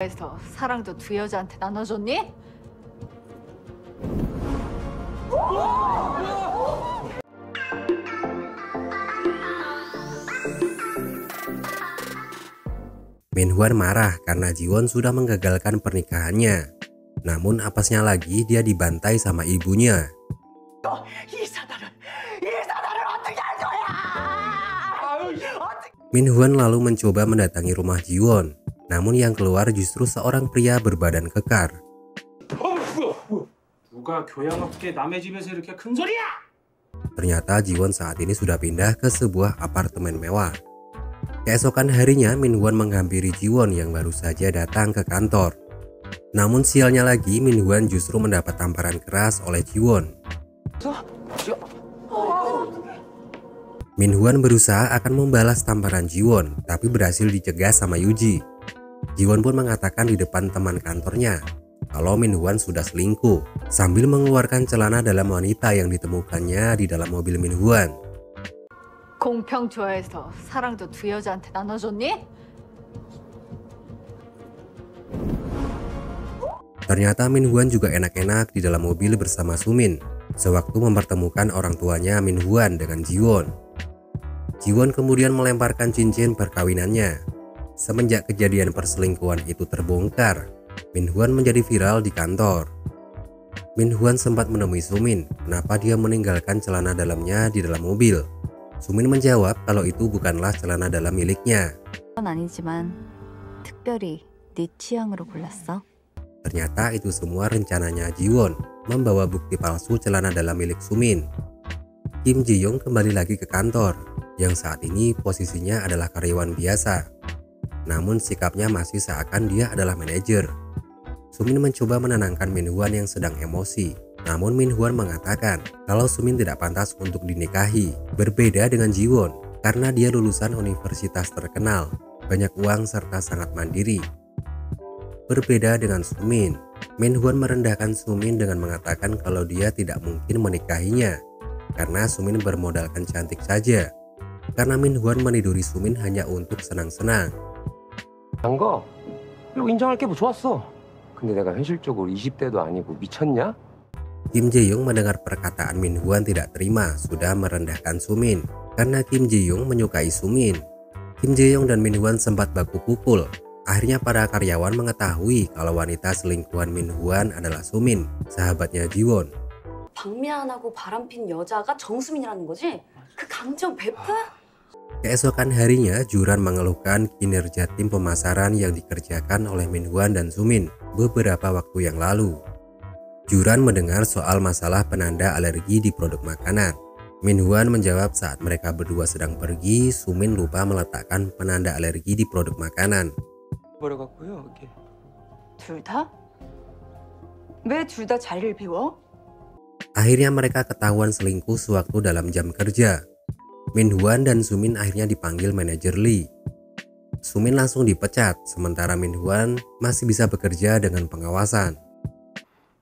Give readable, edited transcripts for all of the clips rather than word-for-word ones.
에서 사랑도 두 여자한테 나눠줬니? Minhwan marah karena Jiwon sudah menggagalkan pernikahannya. Namun apesnya lagi dia dibantai sama ibunya. Minhwan lalu mencoba mendatangi rumah Jiwon. Namun yang keluar justru seorang pria berbadan kekar. Ternyata Jiwon saat ini sudah pindah ke sebuah apartemen mewah. Keesokan harinya Minhwan menghampiri Jiwon yang baru saja datang ke kantor. Namun sialnya lagi Minhwan justru mendapat tamparan keras oleh Jiwon. Minhwan berusaha akan membalas tamparan Jiwon, tapi berhasil dicegah sama Yuji. Jiwon pun mengatakan di depan teman kantornya kalau Minhwan sudah selingkuh, sambil mengeluarkan celana dalam wanita yang ditemukannya di dalam mobil Minhwan. 공평 좋아해서 사랑도 두 여자한테 나눠줬니? Ternyata Minhwan juga enak-enak di dalam mobil bersama Sumin sewaktu mempertemukan orang tuanya Minhwan dengan Jiwon. Jiwon kemudian melemparkan cincin perkawinannya. Semenjak kejadian perselingkuhan itu terbongkar, Minhwan menjadi viral di kantor. Minhwan sempat menemui Sumin, kenapa dia meninggalkan celana dalamnya di dalam mobil. Sumin menjawab kalau itu bukanlah celana dalam miliknya. 아니지만 특별히 네 취향으로 골랐어. Ternyata itu semua rencananya Jiwon membawa bukti palsu celana dalam milik Sumin. Kim Ji-young kembali lagi ke kantor, yang saat ini posisinya adalah karyawan biasa. Namun sikapnya masih seakan dia adalah manajer. Sumin mencoba menenangkan Minhwan yang sedang emosi. Namun Minhwan mengatakan kalau Sumin tidak pantas untuk dinikahi. Berbeda dengan Jiwon karena dia lulusan universitas terkenal, banyak uang serta sangat mandiri. Berbeda dengan Sumin, Minhwan merendahkan Sumin dengan mengatakan kalau dia tidak mungkin menikahinya karena Sumin bermodalkan cantik saja. Karena Minhwan meniduri Sumin hanya untuk senang-senang. 거 그리고 인정할 게 뭐 좋았어. 근데 내가 현실적으로 20대도 아니고 미쳤냐? Kim Ji-young mendengar perkataan Minhwan tidak terima sudah merendahkan Sumin karena Kim Ji-young menyukai Sumin. Kim Ji-young dan Minhwan sempat baku pukul. Akhirnya para karyawan mengetahui kalau wanita selingkuhan Minhwan adalah Sumin, sahabatnya Jiwon. 박미안하고 바람핀 여자가 정수민이라는 거지? 그 감정 베프? Keesokan harinya, Juran mengeluhkan kinerja tim pemasaran yang dikerjakan oleh Minhwan dan Sumin beberapa waktu yang lalu. Juran mendengar soal masalah penanda alergi di produk makanan. Minhwan menjawab saat mereka berdua sedang pergi, Sumin lupa meletakkan penanda alergi di produk makanan. 둘 다? 왜 둘 다 자리를 비워? Akhirnya mereka ketahuan selingkuh sewaktu dalam jam kerja. Minhwan dan Sumin akhirnya dipanggil manajer Lee. Sumin langsung dipecat, sementara Minhwan masih bisa bekerja dengan pengawasan.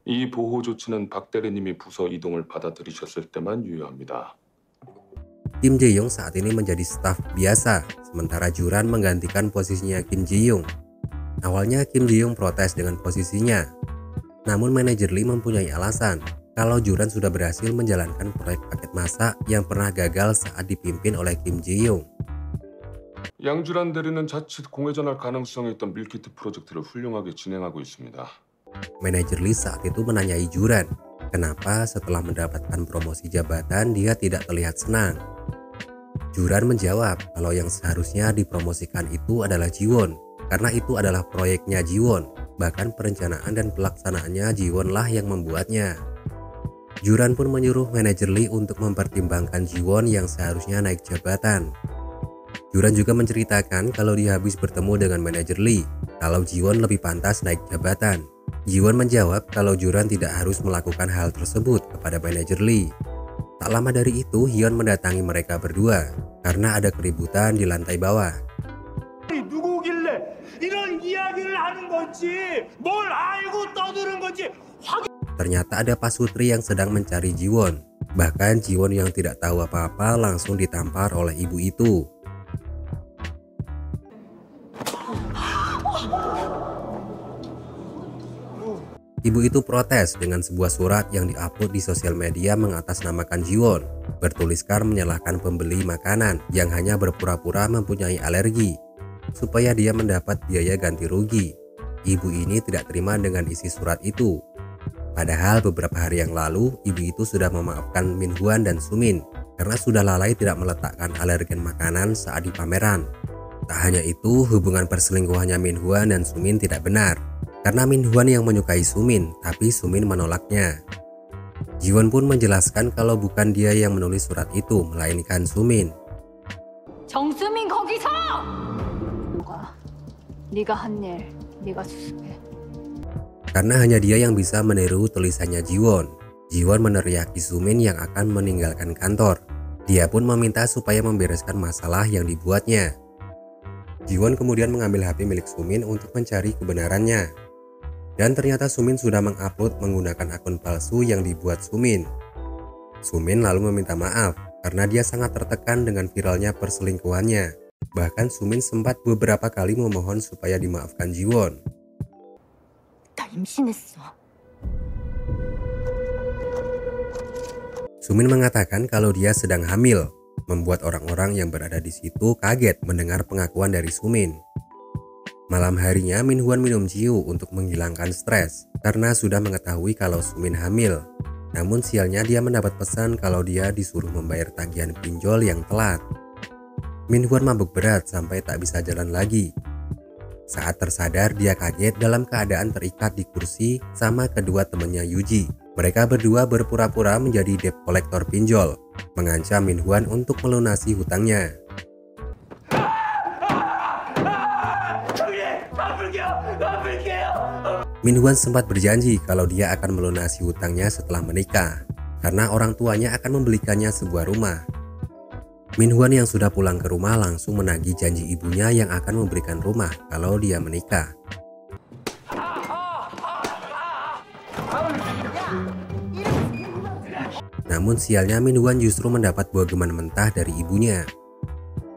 이 보호 조치는 박 대리님이 부서 이동을 받아들이셨을 때만 유효합니다. Kim Ji-young saat ini menjadi staf biasa, sementara Juran menggantikan posisinya Kim Ji-young. Awalnya Kim Ji-young protes dengan posisinya, namun manajer Lee mempunyai alasan kalau Juran sudah berhasil menjalankan proyek paket masak yang pernah gagal saat dipimpin oleh Kim Ji-young. 양주란 대리는 자칫 공회전할 가능성이 있던 밀키트 프로젝트를 훌륭하게 진행하고 있습니다. Manajer Lee saat itu menanyai Juran, kenapa setelah mendapatkan promosi jabatan dia tidak terlihat senang. Juran menjawab kalau yang seharusnya dipromosikan itu adalah Jiwon, karena itu adalah proyeknya Jiwon, bahkan perencanaan dan pelaksanaannya Jiwon lah yang membuatnya. Juran pun menyuruh manajer Lee untuk mempertimbangkan Jiwon yang seharusnya naik jabatan. Juran juga menceritakan kalau dia habis bertemu dengan manajer Lee, kalau Jiwon lebih pantas naik jabatan. Jiwon menjawab kalau Juran tidak harus melakukan hal tersebut kepada manajer Lee. Tak lama dari itu, Hyun mendatangi mereka berdua karena ada keributan di lantai bawah. Ternyata ada pasutri yang sedang mencari Jiwon. Bahkan Jiwon yang tidak tahu apa-apa langsung ditampar oleh ibu itu. Ibu itu protes dengan sebuah surat yang diupload di sosial media mengatasnamakan Jiwon, bertuliskan menyalahkan pembeli makanan yang hanya berpura-pura mempunyai alergi, supaya dia mendapat biaya ganti rugi. Ibu ini tidak terima dengan isi surat itu. Padahal beberapa hari yang lalu, ibu itu sudah memaafkan Min Hwan dan Sumin karena sudah lalai tidak meletakkan alergen makanan saat di pameran. Tak hanya itu, hubungan perselingkuhannya Min Hwan dan Sumin tidak benar. Karena Min Hwan yang menyukai Sumin, tapi Sumin menolaknya. Jiwon pun menjelaskan kalau bukan dia yang menulis surat itu, melainkan Sumin. 정수민 거기서! 네가 한 일, 네가 수습해. Karena hanya dia yang bisa meniru tulisannya Jiwon. Jiwon meneriaki Sumin yang akan meninggalkan kantor. Dia pun meminta supaya membereskan masalah yang dibuatnya. Jiwon kemudian mengambil HP milik Sumin untuk mencari kebenarannya. Dan ternyata Sumin sudah mengupload menggunakan akun palsu yang dibuat Sumin. Sumin lalu meminta maaf karena dia sangat tertekan dengan viralnya perselingkuhannya. Bahkan Sumin sempat beberapa kali memohon supaya dimaafkan Jiwon. 나 임신했어. Sumin mengatakan kalau dia sedang hamil, membuat orang-orang yang berada di situ kaget mendengar pengakuan dari Sumin. Malam harinya Min Hwan minum Jiu untuk menghilangkan stres karena sudah mengetahui kalau Sumin hamil. Namun sialnya dia mendapat pesan kalau dia disuruh membayar tagihan pinjol yang telat. Min Hwan mabuk berat sampai tak bisa jalan lagi. Saat tersadar dia kaget dalam keadaan terikat di kursi sama kedua temannya Yuji. Mereka berdua berpura-pura menjadi debt kolektor pinjol, mengancam Min Hwan untuk melunasi hutangnya. Min Hwan sempat berjanji kalau dia akan melunasi hutangnya setelah menikah, karena orang tuanya akan membelikannya sebuah rumah. Min Hwan yang sudah pulang ke rumah langsung menagih janji ibunya yang akan memberikan rumah kalau dia menikah. Namun sialnya Min Hwan justru mendapat buah geman mentah dari ibunya.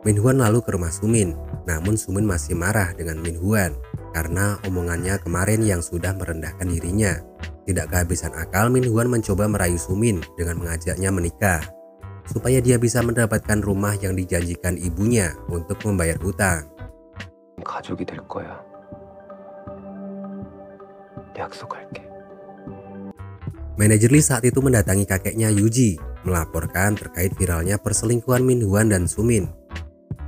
Min Hwan lalu ke rumah Sumin, namun Sumin masih marah dengan Min Hwan karena omongannya kemarin yang sudah merendahkan dirinya. Tidak kehabisan akal, Min Hwan mencoba merayu Sumin dengan mengajaknya menikah supaya dia bisa mendapatkan rumah yang dijanjikan ibunya untuk membayar hutang. 가족이 될 거야. 약속할게. Manajer Lee saat itu mendatangi kakeknya Yuji, melaporkan terkait viralnya perselingkuhan Min Hwan dan Sumin.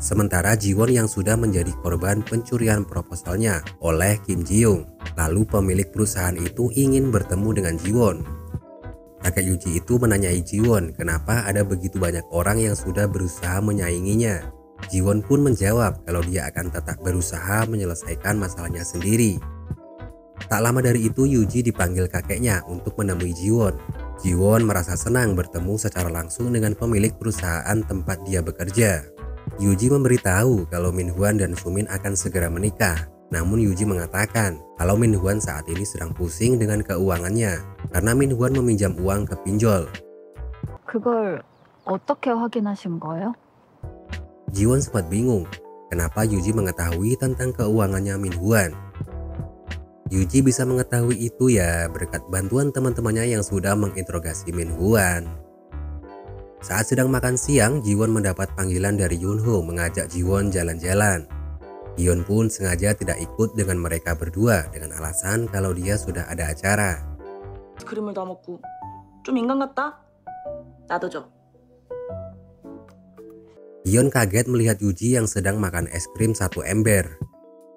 Sementara Jiwon yang sudah menjadi korban pencurian proposalnya oleh Kim Ji Young. Lalu pemilik perusahaan itu ingin bertemu dengan Jiwon. Kakek Yuji itu menanyai Jiwon kenapa ada begitu banyak orang yang sudah berusaha menyainginya. Jiwon pun menjawab kalau dia akan tetap berusaha menyelesaikan masalahnya sendiri. Tak lama dari itu Yuji dipanggil kakeknya untuk menemui Jiwon. Jiwon merasa senang bertemu secara langsung dengan pemilik perusahaan tempat dia bekerja. Yuji memberitahu kalau Min Hwan dan Sumin akan segera menikah. Namun Yuji mengatakan kalau Min Hwan saat ini sedang pusing dengan keuangannya karena Min Hwan meminjam uang ke pinjol. 그걸 어떻게 확인하신 거예요? Jiwon sempat bingung kenapa Yuji mengetahui tentang keuangannya Min Hwan. Yuji bisa mengetahui itu ya berkat bantuan teman-temannya yang sudah menginterogasi Min Hwan. Saat sedang makan siang, Jiwon mendapat panggilan dari Yunho mengajak Jiwon jalan-jalan. Hyun pun sengaja tidak ikut dengan mereka berdua dengan alasan kalau dia sudah ada acara. 그림을 다 먹고 좀 인간 같다? 나도 줘. Hyun kaget melihat Yuji yang sedang makan es krim satu ember.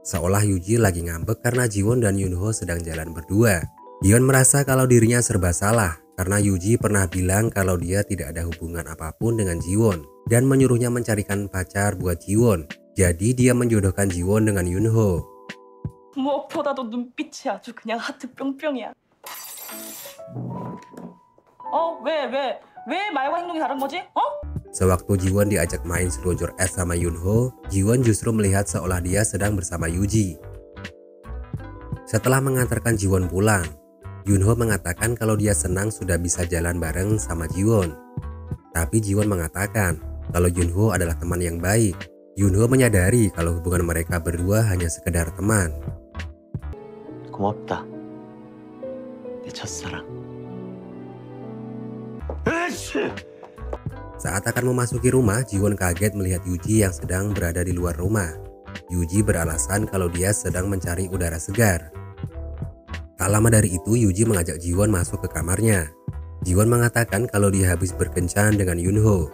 Seolah Yuji lagi ngambek karena Jiwon dan Yunho sedang jalan berdua. Hyun merasa kalau dirinya serba salah karena Yuji pernah bilang kalau dia tidak ada hubungan apapun dengan Jiwon dan menyuruhnya mencarikan pacar buat Jiwon. Jadi dia menjodohkan Jiwon dengan Yunho. 무엇보다도 눈빛이 아주 그냥 하트 뿅뿅이야. 왜 말과 행동이 다른 거지? Sewaktu Jiwon diajak main seluncur es sama Yunho, Jiwon justru melihat seolah dia sedang bersama Yuji. Setelah mengantarkan Jiwon pulang, Yunho mengatakan kalau dia senang sudah bisa jalan bareng sama Jiwon. Tapi Jiwon mengatakan kalau Yunho adalah teman yang baik. Yunho menyadari kalau hubungan mereka berdua hanya sekedar teman. 고맙다. 내 첫사랑. Saat akan memasuki rumah, Jiwon kaget melihat Yuji yang sedang berada di luar rumah. Yuji beralasan kalau dia sedang mencari udara segar. Tak lama dari itu, Yuji mengajak Jiwon masuk ke kamarnya. Jiwon mengatakan kalau dia habis berkencan dengan Yunho.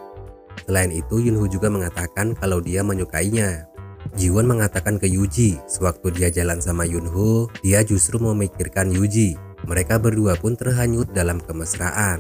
Selain itu, Yunho juga mengatakan kalau dia menyukainya. Jiwon mengatakan ke Yuji, sewaktu dia jalan sama Yunho, dia justru memikirkan Yuji. Mereka berdua pun terhanyut dalam kemesraan.